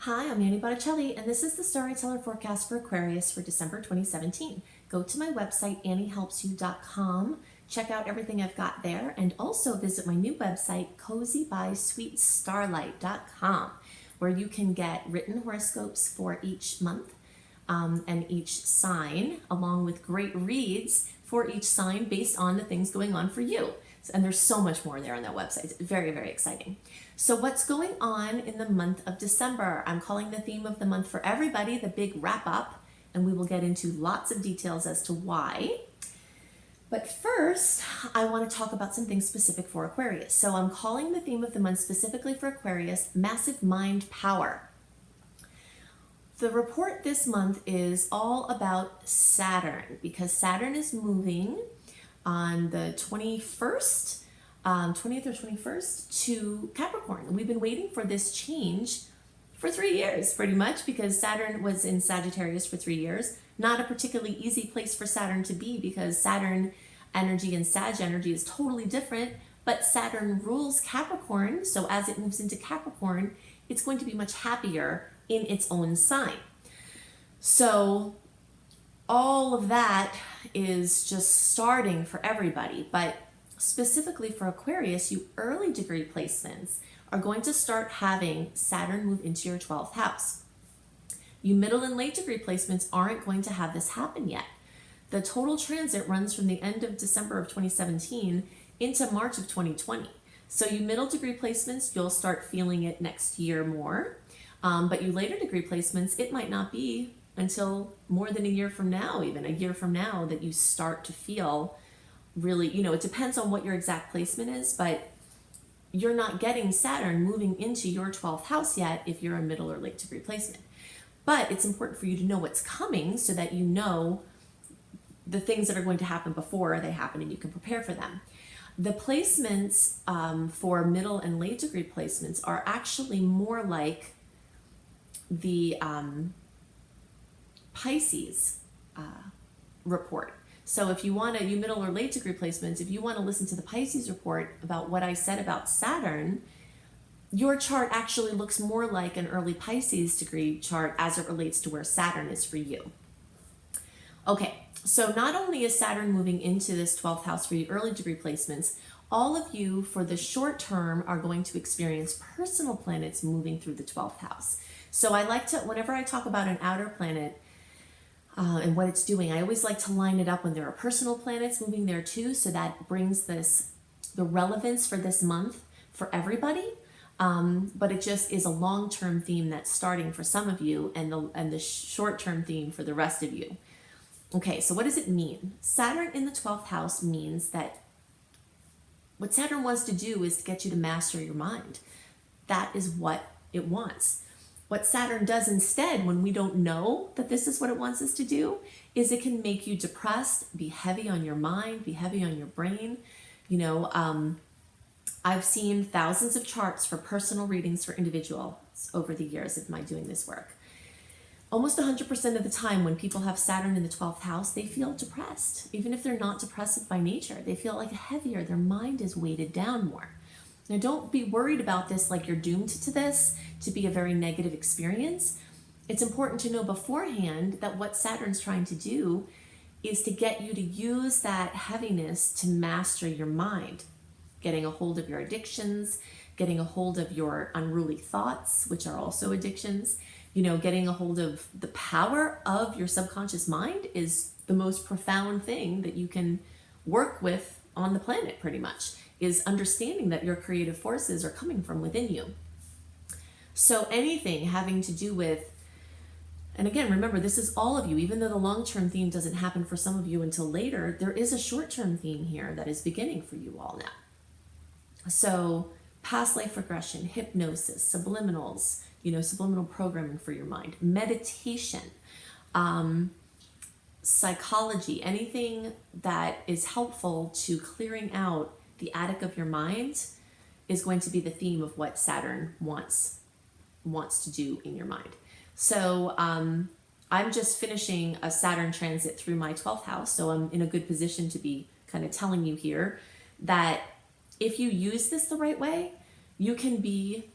Hi, I'm Annie Botticelli, and this is the Storyteller Forecast for Aquarius for December 2017. Go to my website, anniehelpsyou.com. Check out everything I've got there, and also visit my new website, cozybysweetstarlight.com, where you can get written horoscopes for each month and each sign, along with great reads for each sign based on the things going on for you. And there's so much more there on that website. It's very, very exciting. So what's going on in the month of December? I'm calling the theme of the month for everybody, the big wrap up, and we will get into lots of details as to why. But first, I want to talk about something specific for Aquarius. So I'm calling the theme of the month specifically for Aquarius, massive mind power. The report this month is all about Saturn, because Saturn is moving on the 20th or 21st to Capricorn. We've been waiting for this change for 3 years, pretty much, because Saturn was in Sagittarius for 3 years. Not a particularly easy place for Saturn to be, because Saturn energy and Sag energy is totally different, but Saturn rules Capricorn, so as it moves into Capricorn, it's going to be much happier in its own sign. So all of that is just starting for everybody, but specifically for Aquarius, you early degree placements are going to start having Saturn move into your 12th house. You middle and late degree placements aren't going to have this happen yet. The total transit runs from the end of December of 2017 into March of 2020. So you middle degree placements, you'll start feeling it next year more. But you later degree placements, it might not be until more than a year from now, even a year from now, that you start to feel really, it depends on what your exact placement is, but you're not getting Saturn moving into your 12th house yet if you're a middle or late degree placement. But it's important for you to know what's coming so that you know the things that are going to happen before they happen and you can prepare for them. The placements for middle and late degree placements are actually more like the Pisces report. So if you want to, you middle or late degree placements, if you want to listen to the Pisces report about what I said about Saturn, your chart actually looks more like an early Pisces degree chart as it relates to where Saturn is for you. Okay, so not only is Saturn moving into this 12th house for your early degree placements, all of you for the short term are going to experience personal planets moving through the 12th house. So I like to, whenever I talk about an outer planet and what it's doing, I always like to line it up when there are personal planets moving there too, so that brings the relevance for this month for everybody. But it just is a long-term theme that's starting for some of you, and the short-term theme for the rest of you. Okay, so what does it mean? Saturn in the 12th house means that what Saturn wants to do is to get you to master your mind. That is what it wants. What Saturn does instead, when we don't know that this is what it wants us to do, is it can make you depressed, be heavy on your mind, be heavy on your brain. I've seen thousands of charts for personal readings for individuals over the years of my doing this work. Almost 100% of the time when people have Saturn in the 12th house, they feel depressed. Even if they're not depressive by nature, they feel like heavier. Their mind is weighted down more. Now, don't be worried about this like you're doomed to this, to be a very negative experience. It's important to know beforehand that what Saturn's trying to do is to get you to use that heaviness to master your mind, getting a hold of your addictions, getting a hold of your unruly thoughts, which are also addictions. Getting a hold of the power of your subconscious mind is the most profound thing that you can work with on the planet, pretty much, is understanding that your creative forces are coming from within you. So anything having to do with, and again, remember, this is all of you, even though the long-term theme doesn't happen for some of you until later, there is a short-term theme here that is beginning for you all now. So past life regression, hypnosis, subliminals, subliminal programming for your mind, meditation, psychology, anything that is helpful to clearing out the attic of your mind is going to be the theme of what Saturn wants to do in your mind. So I'm just finishing a Saturn transit through my 12th house, so I'm in a good position to be kind of telling you here that if you use this the right way, you can be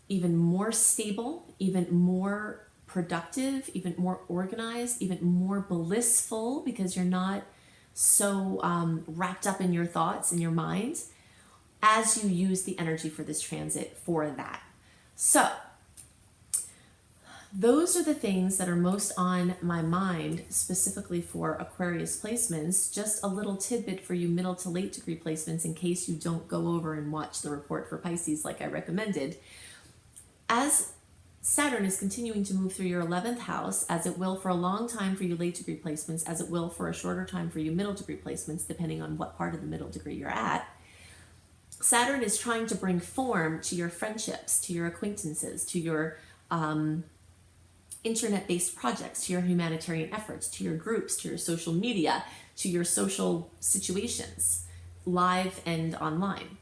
even more stable, even more productive, even more organized, even more blissful, because you're not so wrapped up in your thoughts and your mind as you use the energy for this transit for that. So those are the things that are most on my mind specifically for Aquarius placements. Just a little tidbit for you middle to late degree placements in case you don't go over and watch the report for Pisces like I recommended. As Saturn is continuing to move through your 11th house, as it will for a long time for you late degree placements, as it will for a shorter time for you middle degree placements, depending on what part of the middle degree you're at, Saturn is trying to bring form to your friendships, to your acquaintances, to your internet-based projects, to your humanitarian efforts, to your groups, to your social media, to your social situations, live and online.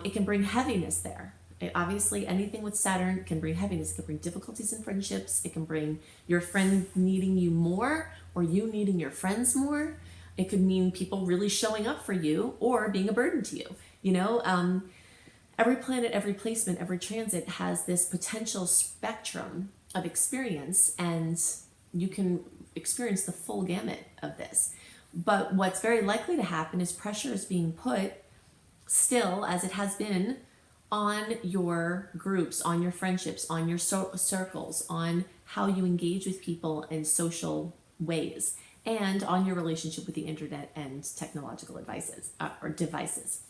It can bring heaviness there. Obviously, anything with Saturn can bring heaviness. It can bring difficulties in friendships. It can bring your friend needing you more or you needing your friends more. It could mean people really showing up for you or being a burden to you. You know, every planet, every placement, every transit has this potential spectrum of experience, and you can experience the full gamut of this. But what's very likely to happen is pressure is being put still, as it has been, on your groups, on your friendships, on your circles, on how you engage with people in social ways, and on your relationship with the internet and technological devices.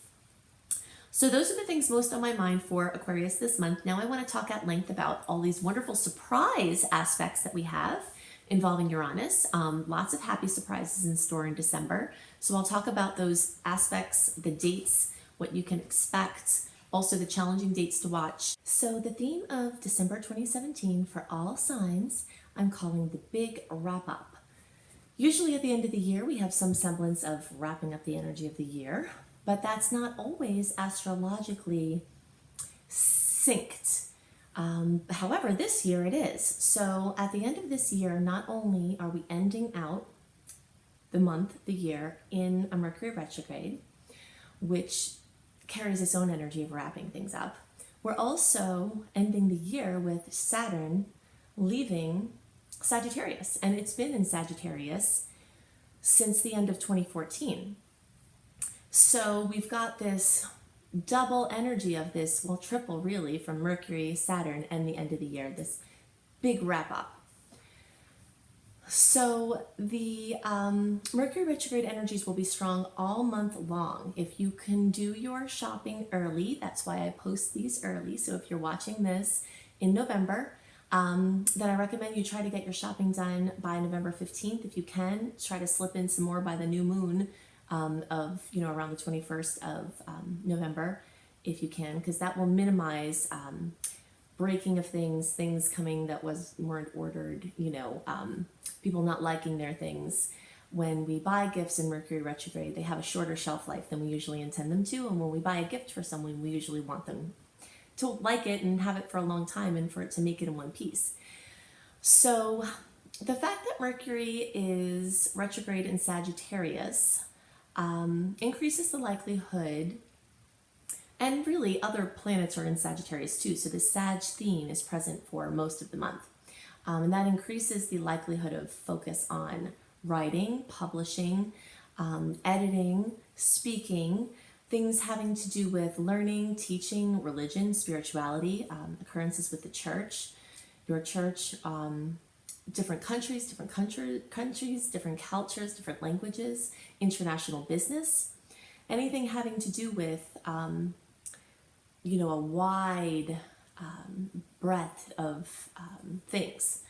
So those are the things most on my mind for Aquarius this month. Now I want to talk at length about all these wonderful surprise aspects that we have involving Uranus. Lots of happy surprises in store in December. So I'll talk about those aspects, the dates, what you can expect, also the challenging dates to watch. So the theme of December 2017 for all signs, I'm calling the big wrap up. Usually at the end of the year, we have some semblance of wrapping up the energy of the year, but that's not always astrologically synced. However, this year it is. So at the end of this year, not only are we ending out the month, the year, in a Mercury retrograde, which carries its own energy of wrapping things up, we're also ending the year with Saturn leaving Sagittarius. And it's been in Sagittarius since the end of 2014. So we've got this double energy of this, well, triple really, from Mercury, Saturn, and the end of the year, this big wrap up. So the Mercury retrograde energies will be strong all month long. If you can do your shopping early, that's why I post these early. So if you're watching this in November, then I recommend you try to get your shopping done by November 15th. If you can, try to slip in some more by the new moon of, around the 21st of November, if you can, because that will minimize breaking of things coming that weren't ordered, people not liking their things. When we buy gifts in Mercury retrograde, they have a shorter shelf life than we usually intend them to. And when we buy a gift for someone, we usually want them to like it and have it for a long time and for it to make it in one piece. So the fact that Mercury is retrograde in Sagittarius increases the likelihood, and really other planets are in Sagittarius too, so the Sag theme is present for most of the month. And that increases the likelihood of focus on writing, publishing, editing, speaking, things having to do with learning, teaching, religion, spirituality, occurrences with the church, your church, different countries, different cultures, different languages, international business, anything having to do with, a wide breadth of things.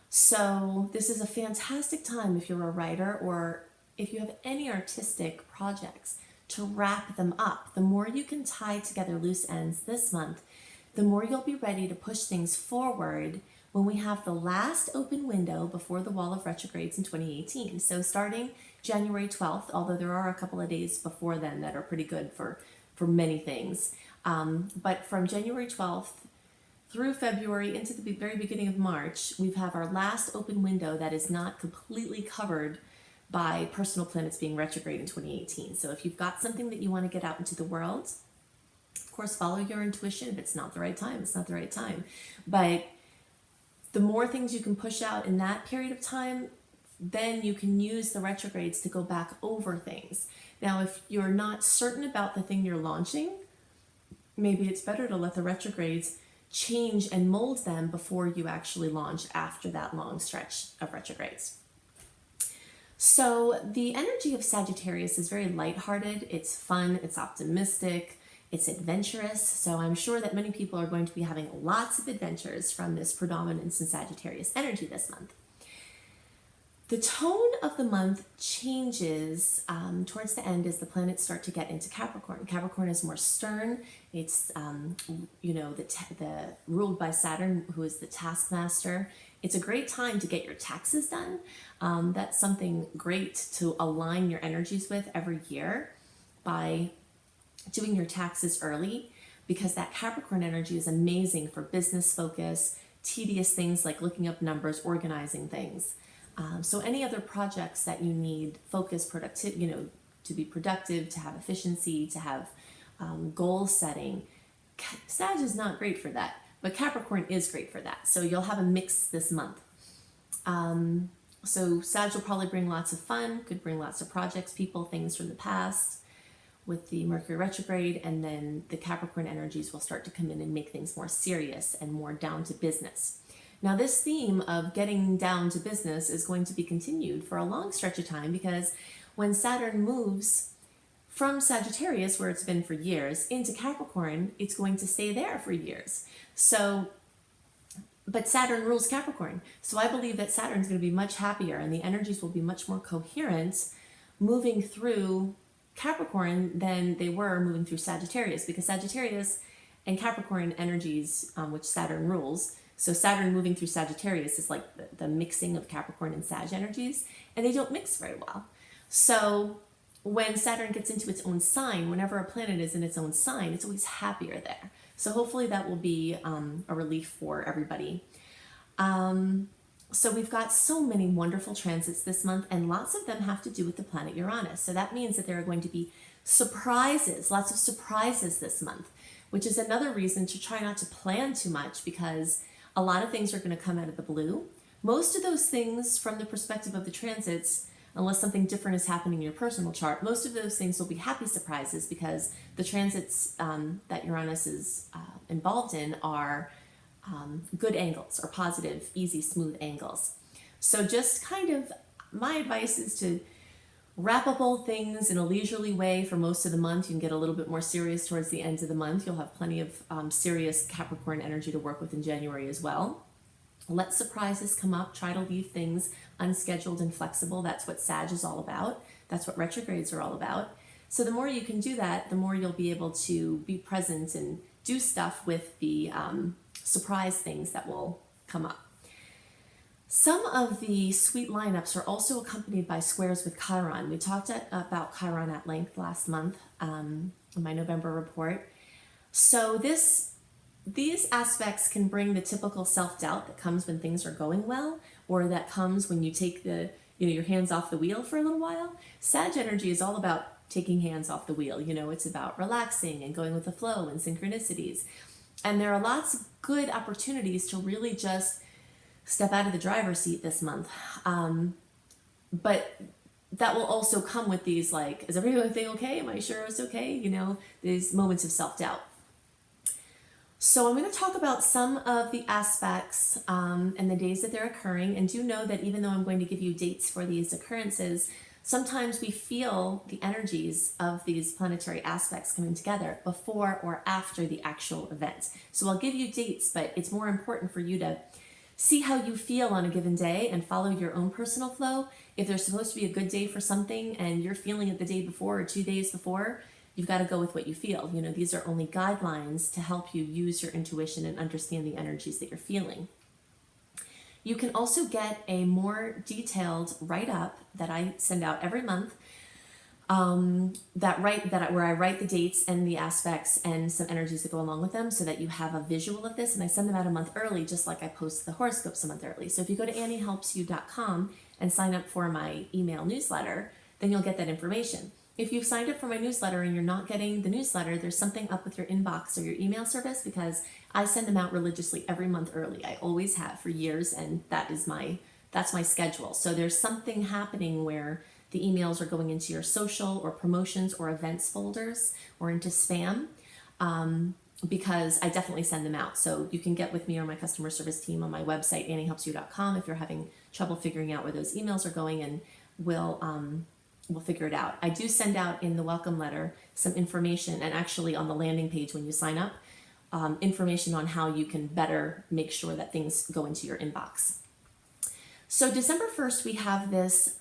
So this is a fantastic time if you're a writer or if you have any artistic projects to wrap them up. The more you can tie together loose ends this month, the more you'll be ready to push things forward when we have the last open window before the wall of retrogrades in 2018. So starting January 12th, although there are a couple of days before then that are pretty good for many things. But from January 12th through February into the very beginning of March, we have our last open window that is not completely covered by personal planets being retrograde in 2018. So if you've got something that you want to get out into the world, Of course, follow your intuition. If it's not the right time, it's not the right time. But the more things you can push out in that period of time, then you can use the retrogrades to go back over things. Now, if you're not certain about the thing you're launching, maybe it's better to let the retrogrades change and mold them before you actually launch after that long stretch of retrogrades. So the energy of Sagittarius is very lighthearted. It's fun, it's optimistic, it's adventurous. So I'm sure that many people are going to be having lots of adventures from this predominance in Sagittarius energy this month. The tone of the month changes towards the end as the planets start to get into Capricorn. Capricorn is more stern. It's, the ruled by Saturn, who is the taskmaster. It's a great time to get your taxes done. That's something great to align your energies with every year by doing your taxes early, because that Capricorn energy is amazing for business focus, tedious things like looking up numbers, organizing things. So any other projects that you need focus, to be productive, to have efficiency, to have goal setting, Sag is not great for that, but Capricorn is great for that. So you'll have a mix this month. So Sag will probably bring lots of fun, could bring lots of projects, people, things from the past with the Mercury retrograde, and then the Capricorn energies will start to come in and make things more serious and more down to business. Now, this theme of getting down to business is going to be continued for a long stretch of time, because when Saturn moves from Sagittarius, where it's been for years, into Capricorn, it's going to stay there for years. But Saturn rules Capricorn. So I believe that Saturn's going to be much happier and the energies will be much more coherent moving through Capricorn than they were moving through Sagittarius, because Sagittarius and Capricorn energies, which Saturn rules, so Saturn moving through Sagittarius is like the mixing of Capricorn and Sag energies, and they don't mix very well. So when Saturn gets into its own sign, whenever a planet is in its own sign, it's always happier there. So hopefully that will be a relief for everybody. So we've got so many wonderful transits this month, and lots of them have to do with the planet Uranus. So that means that there are going to be surprises, lots of surprises this month, which is another reason to try not to plan too much, because a lot of things are going to come out of the blue. Most of those things, from the perspective of the transits, unless something different is happening in your personal chart, most of those things will be happy surprises, because the transits that Uranus is involved in are good angles, or positive, easy, smooth angles. So just kind of, my advice is to wrap up all things in a leisurely way for most of the month. You can get a little bit more serious towards the end of the month. You'll have plenty of serious Capricorn energy to work with in January as well. Let surprises come up. Try to leave things unscheduled and flexible. That's what Sag is all about. That's what retrogrades are all about. So the more you can do that, the more you'll be able to be present and do stuff with the surprise things that will come up. Some of the sweet lineups are also accompanied by squares with Chiron. We talked about Chiron at length last month in my November report. So these aspects can bring the typical self-doubt that comes when things are going well, or that comes when you take your hands off the wheel for a little while. Sag energy is all about taking hands off the wheel. It's about relaxing and going with the flow and synchronicities. And there are lots of good opportunities to really just step out of the driver's seat this month. But that will also come with these, like, is everything okay? Am I sure it's okay? These moments of self-doubt. So I'm going to talk about some of the aspects and the days that they're occurring. And do know that even though I'm going to give you dates for these occurrences, sometimes we feel the energies of these planetary aspects coming together before or after the actual event. So I'll give you dates, but it's more important for you to see how you feel on a given day and follow your own personal flow. If there's supposed to be a good day for something and you're feeling it the day before or 2 days before, you've got to go with what you feel. These are only guidelines to help you use your intuition and understand the energies that you're feeling. You can also get a more detailed write-up that I send out every month, where I write the dates and the aspects and some energies that go along with them, so that you have a visual of this. And I send them out a month early, just like I post the horoscopes a month early. So if you go to anniehelpsyou.com and sign up for my email newsletter, then you'll get that information. if you've signed up for my newsletter and you're not getting the newsletter, there's something up with your inbox or your email service, because I send them out religiously every month early. I always have for years, and that's my schedule. So there's something happening where the emails are going into your social or promotions or events folders or into spam, because I definitely send them out. So you can get with me or my customer service team on my website, anniehelpsyou.com, if you're having trouble figuring out where those emails are going, and we'll figure it out. I do send out in the welcome letter some information, and actually on the landing page when you sign up, information on how you can better make sure that things go into your inbox. So December 1st, we have this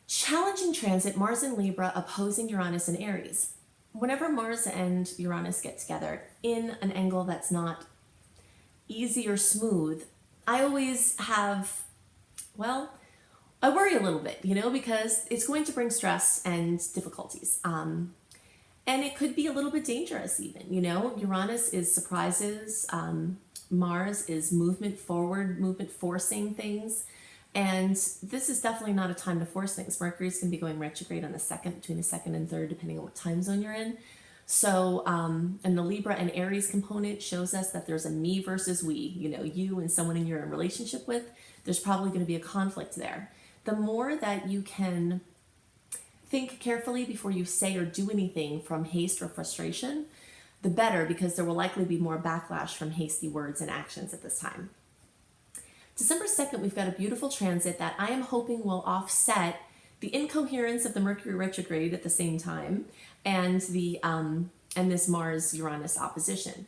challenging transit, Mars in Libra opposing Uranus in Aries. Whenever Mars and Uranus get together in an angle that's not easy or smooth, I always have, well, I worry a little bit, because it's going to bring stress and difficulties. And it could be a little bit dangerous even, Uranus is surprises. Mars is movement forward, movement forcing things. And this is definitely not a time to force things. Mercury's going to be going retrograde on between the second and third, depending on what time zone you're in. So, and the Libra and Aries component shows us that there's a me versus we, you and someone you're in relationship with, there's probably going to be a conflict there. The more that you can think carefully before you say or do anything from haste or frustration, the better, because there will likely be more backlash from hasty words and actions at this time. December 2nd, we've got a beautiful transit that I am hoping will offset the incoherence of the Mercury retrograde at the same time, and this Mars-Uranus opposition.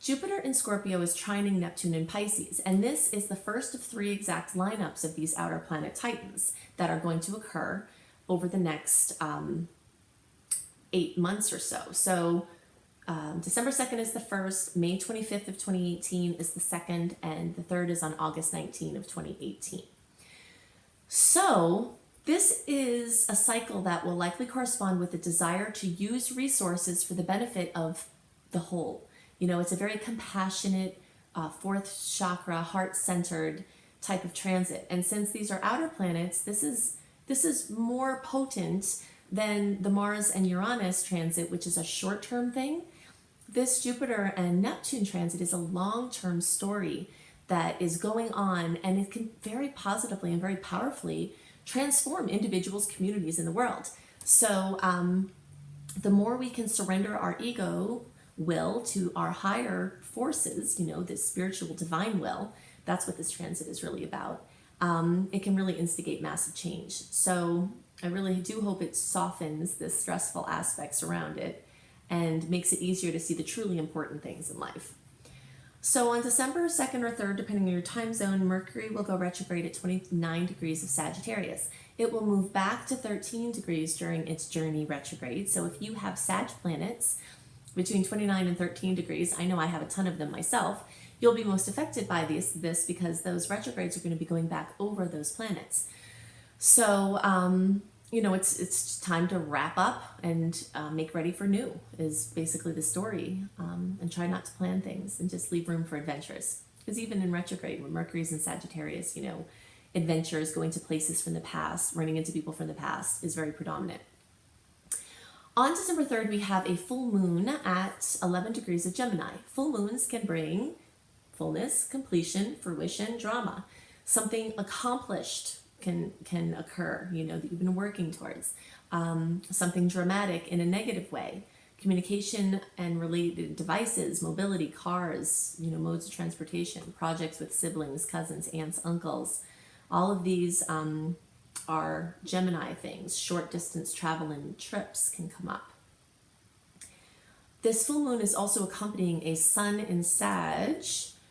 Jupiter in Scorpio is trining Neptune in Pisces, and this is the first of 3 exact lineups of these outer planet titans that are going to occur over the next 8 months or so. So December 2nd is the first, May 25th of 2018 is the second, and the third is on August 19th of 2018. So this is a cycle that will likely correspond with the desire to use resources for the benefit of the whole. It's a very compassionate, fourth chakra, heart-centered type of transit. And since these are outer planets, this is more potent than the Mars and Uranus transit, which is a short-term thing. This Jupiter and Neptune transit is a long-term story that is going on, and it can very positively and very powerfully transform individuals, communities in the world. So the more we can surrender our ego will to our higher forces, this spiritual divine will, that's what this transit is really about. It can really instigate massive change. So I really do hope it softens the stressful aspects around it and makes it easier to see the truly important things in life. So on December 2nd or 3rd, depending on your time zone, Mercury will go retrograde at 29 degrees of Sagittarius. It will move back to 13 degrees during its journey retrograde. So if you have Sag planets between 29 and 13 degrees, I know I have a ton of them myself, you'll be most affected by this because those retrogrades are going to be going back over those planets. So, it's time to wrap up and make ready for new is basically the story, and try not to plan things and just leave room for adventures. Because even in retrograde, when Mercury's in Sagittarius, adventures, going to places from the past, running into people from the past is very predominant. On December 3rd, we have a full moon at 11 degrees of Gemini. Full moons can bring fullness, completion, fruition, drama. Something accomplished can occur, that you've been working towards. Something dramatic in a negative way. Communication and related devices, mobility, cars, modes of transportation, projects with siblings, cousins, aunts, uncles. All of these are Gemini things. Short distance travel and trips can come up. This full moon is also accompanying a Sun in Sag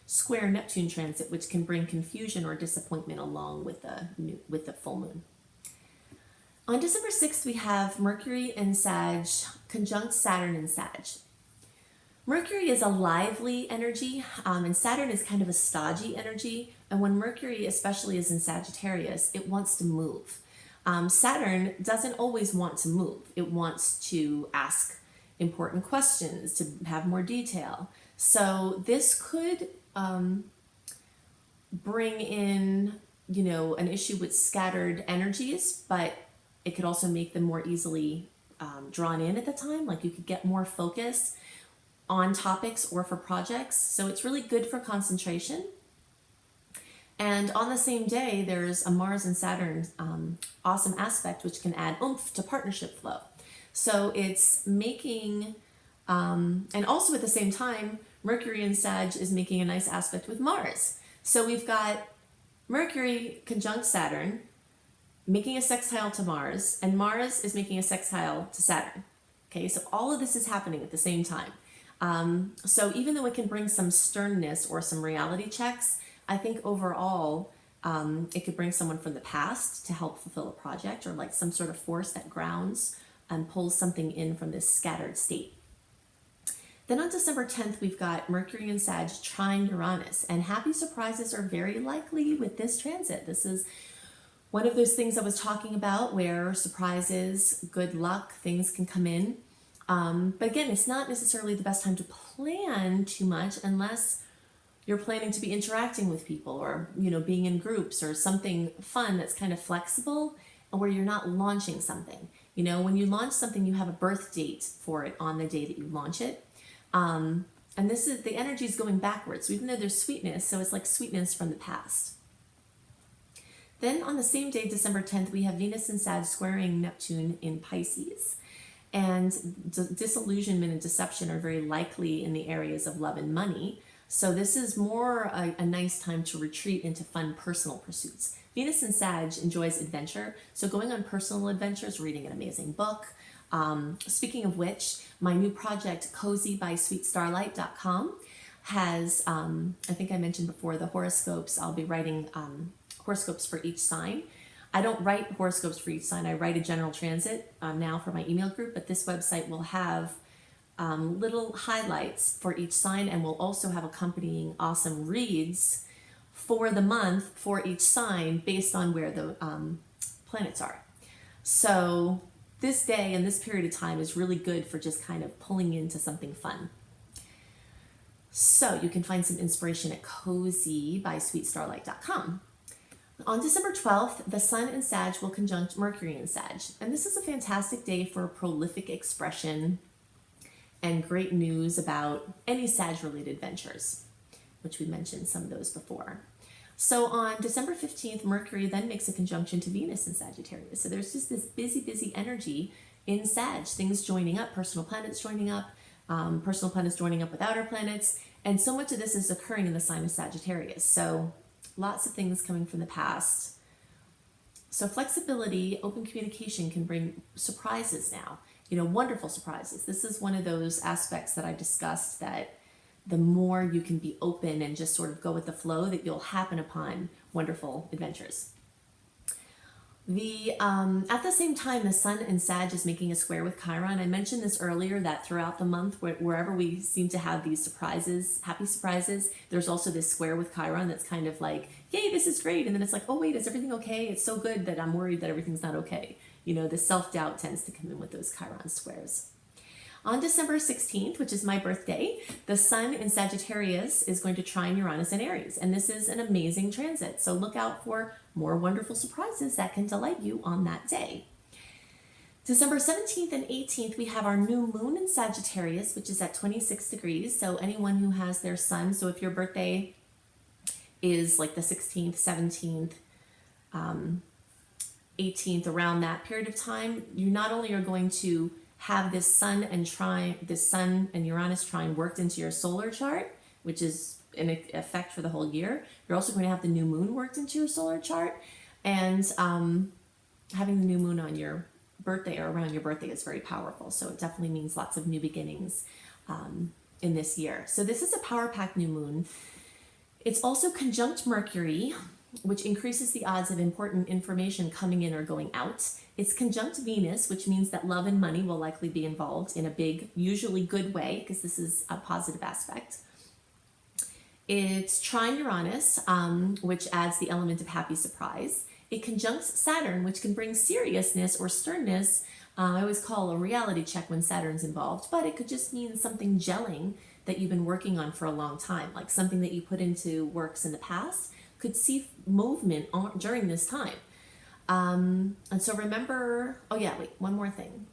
square Neptune transit, which can bring confusion or disappointment along with the full moon. On December 6th, we have Mercury in Sag conjunct Saturn in Sag. Mercury is a lively energy, and Saturn is kind of a stodgy energy. And when Mercury especially is in Sagittarius, it wants to move. Saturn doesn't always want to move. It wants to ask important questions, to have more detail. So this could bring in, an issue with scattered energies, but it could also make them more easily drawn in at the time, like you could get more focus on topics or for projects. So it's really good for concentration. And on the same day, there's a Mars and Saturn awesome aspect, which can add oomph to partnership flow. So it's making, and also at the same time, Mercury in Sag is making a nice aspect with Mars. So we've got Mercury conjunct Saturn, making a sextile to Mars, and Mars is making a sextile to Saturn. Okay, so all of this is happening at the same time. So even though it can bring some sternness or some reality checks, I think overall it could bring someone from the past to help fulfill a project, or like some sort of force that grounds and pulls something in from this scattered state. Then on December 10th, we've got Mercury in Sag trine Uranus, and happy surprises are very likely with this transit. This is one of those things I was talking about where surprises, good luck, things can come in. But again, it's not necessarily the best time to plan too much unless you're planning to be interacting with people, or, you know, being in groups or something fun that's kind of flexible and where you're not launching something. You know, when you launch something, you have a birth date for it on the day that you launch it. And this is, the energy is going backwards. So even though there's sweetness, so it's like sweetness from the past. Then on the same day, December 10th, we have Venus in Sag squaring Neptune in Pisces. And disillusionment and deception are very likely in the areas of love and money. So this is more a nice time to retreat into fun personal pursuits. Venus in Sag enjoys adventure. So going on personal adventures, reading an amazing book. Speaking of which, my new project, cozybysweetstarlight.com, has, I think I mentioned before, the horoscopes. I'll be writing horoscopes for each sign. I don't write horoscopes for each sign. I write a general transit now for my email group, but this website will have little highlights for each sign, and we'll also have accompanying awesome reads for the month for each sign based on where the planets are. So this day and this period of time is really good for just kind of pulling into something fun. So you can find some inspiration at cozybysweetstarlight.com. On December 12th, the Sun in Sag will conjunct Mercury in Sag. And this is a fantastic day for prolific expression and great news about any Sag-related ventures, which we mentioned some of those before. So on December 15th, Mercury then makes a conjunction to Venus in Sagittarius. So there's just this busy, busy energy in Sag, things joining up, personal planets joining up, personal planets joining up with outer planets. And so much of this is occurring in the sign of Sagittarius. So lots of things coming from the past. So flexibility, open communication can bring surprises now, you know, wonderful surprises. This is one of those aspects that I discussed, that the more you can be open and just sort of go with the flow, that you'll happen upon wonderful adventures. At the same time, the Sun in Sag is making a square with Chiron. I mentioned this earlier, that throughout the month, wherever we seem to have these surprises, happy surprises, there's also this square with Chiron that's kind of like, yay, this is great. And then it's like, oh wait, is everything okay? It's so good that I'm worried that everything's not okay. You know, the self-doubt tends to come in with those Chiron squares. On December 16th, which is my birthday, the Sun in Sagittarius is going to trine Uranus in Aries. And this is an amazing transit. So look out for more wonderful surprises that can delight you on that day. December 17th and 18th, we have our new moon in Sagittarius, which is at 26 degrees. So anyone who has their sun, so if your birthday is like the 16th, 17th, 18th, around that period of time, you not only are going to have this Sun and Uranus trine worked into your solar chart, which is in effect for the whole year. You're also going to have the new moon worked into your solar chart, and having the new moon on your birthday or around your birthday is very powerful. So it definitely means lots of new beginnings in this year. So this is a power-packed new moon. It's also conjunct Mercury, which increases the odds of important information coming in or going out. It's conjunct Venus, which means that love and money will likely be involved in a big, usually good way, because this is a positive aspect. It's trine Uranus, which adds the element of happy surprise. It conjuncts Saturn, which can bring seriousness or sternness. I always call a reality check when Saturn's involved, but it could just mean something gelling that you've been working on for a long time, like something that you put into works in the past could see movement during this time. And so remember, oh yeah, wait, one more thing.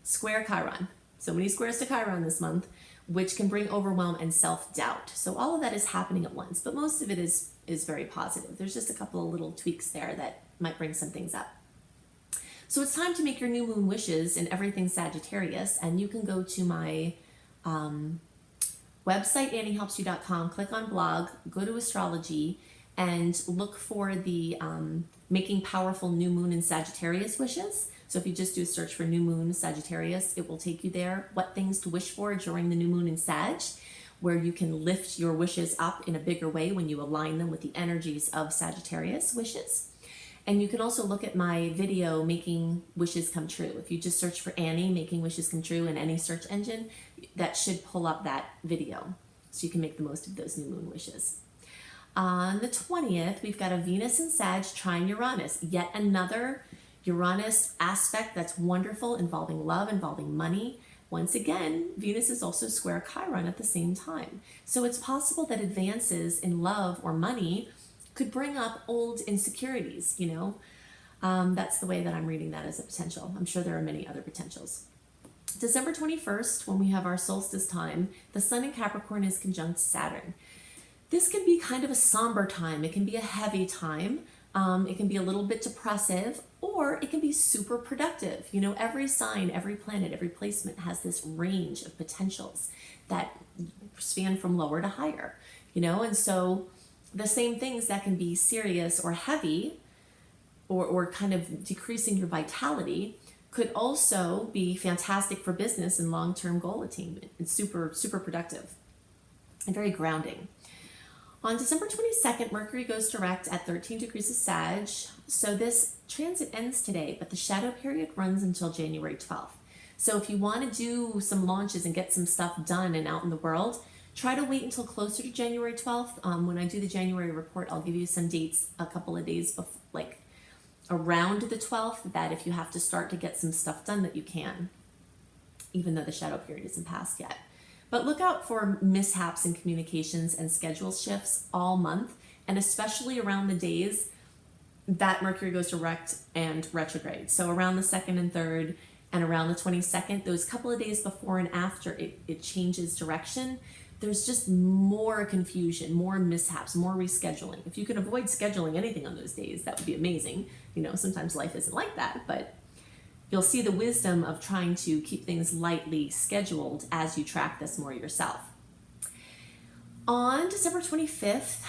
square Chiron. So many squares to Chiron this month, which can bring overwhelm and self-doubt. So all of that is happening at once, but most of it is very positive. There's just a couple of little tweaks there that might bring some things up. So it's time to make your new moon wishes in everything Sagittarius, and you can go to my website, anniehelpsyou.com, click on blog, go to astrology, and look for the making powerful new moon in Sagittarius wishes. So if you just do a search for new moon Sagittarius, it will take you there. What things to wish for during the new moon in Sag, where you can lift your wishes up in a bigger way when you align them with the energies of Sagittarius wishes. And you can also look at my video, Making Wishes Come True. If you just search for Annie, Making Wishes Come True in any search engine, that should pull up that video. So you can make the most of those new moon wishes. On the 20th, we've got a Venus in Sag trine Uranus. Yet another Uranus aspect that's wonderful, involving love, involving money. Once again, Venus is also square Chiron at the same time. So it's possible that advances in love or money could bring up old insecurities, you know. That's the way that I'm reading that as a potential. I'm sure there are many other potentials. December 21st, when we have our solstice time, the Sun in Capricorn is conjunct Saturn. This can be kind of a somber time. It can be a heavy time. It can be a little bit depressive, or it can be super productive. You know, every sign, every planet, every placement has this range of potentials that span from lower to higher, you know, and so the same things that can be serious or heavy or kind of decreasing your vitality could also be fantastic for business and long-term goal attainment. It's super, super productive and very grounding. On December 22nd, Mercury goes direct at 13 degrees of Sag. So this transit ends today, but the shadow period runs until January 12th. So if you want to do some launches and get some stuff done and out in the world, try to wait until closer to January 12th. When I do the January report, I'll give you some dates a couple of days before, like around the 12th, that if you have to start to get some stuff done that you can, even though the shadow period isn't passed yet. But look out for mishaps in communications and schedule shifts all month, and especially around the days that Mercury goes direct and retrograde. So around the 2nd and 3rd and around the 22nd, those couple of days before and after it changes direction, there's just more confusion, more mishaps, more rescheduling. If you could avoid scheduling anything on those days, that would be amazing. You know, sometimes life isn't like that, but you'll see the wisdom of trying to keep things lightly scheduled as you track this more yourself. On December 25th,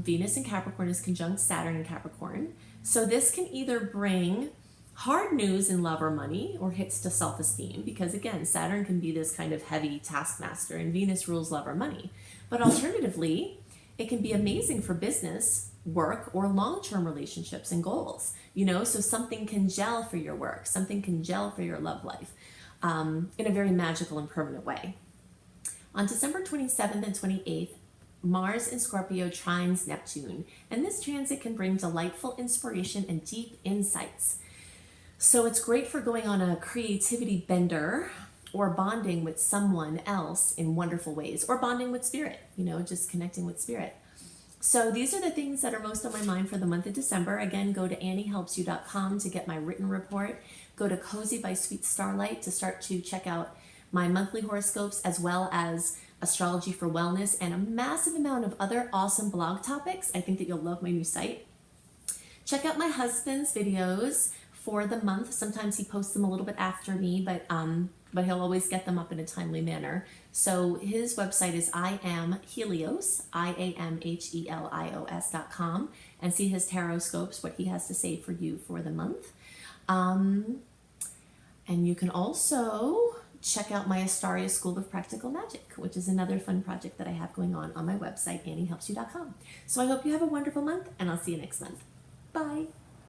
Venus in Capricorn is conjunct Saturn in Capricorn. So this can either bring hard news in love or money, or hits to self-esteem, because again, Saturn can be this kind of heavy taskmaster and Venus rules love or money. But alternatively, it can be amazing for business, work, or long-term relationships and goals. You know, so something can gel for your work, something can gel for your love life in a very magical and permanent way. On December 27th and 28th, Mars in Scorpio trines Neptune, and this transit can bring delightful inspiration and deep insights. So it's great for going on a creativity bender or bonding with someone else in wonderful ways, or bonding with spirit, you know, just connecting with spirit. So these are the things that are most on my mind for the month of December. Again, go to anniehelpsyou.com to get my written report. Go to Cozy by Sweet Starlight to start to check out my monthly horoscopes, as well as Astrology for Wellness and a massive amount of other awesome blog topics. I think that you'll love my new site. Check out my husband's videos for the month. Sometimes he posts them a little bit after me, but he'll always get them up in a timely manner. So his website is IamHelios, IamHelios.com, and see his tarot scopes, what he has to say for you for the month. And you can also check out my Astaria School of Practical Magic, which is another fun project that I have going on my website, anniehelpsyou.com. So I hope you have a wonderful month, and I'll see you next month. Bye.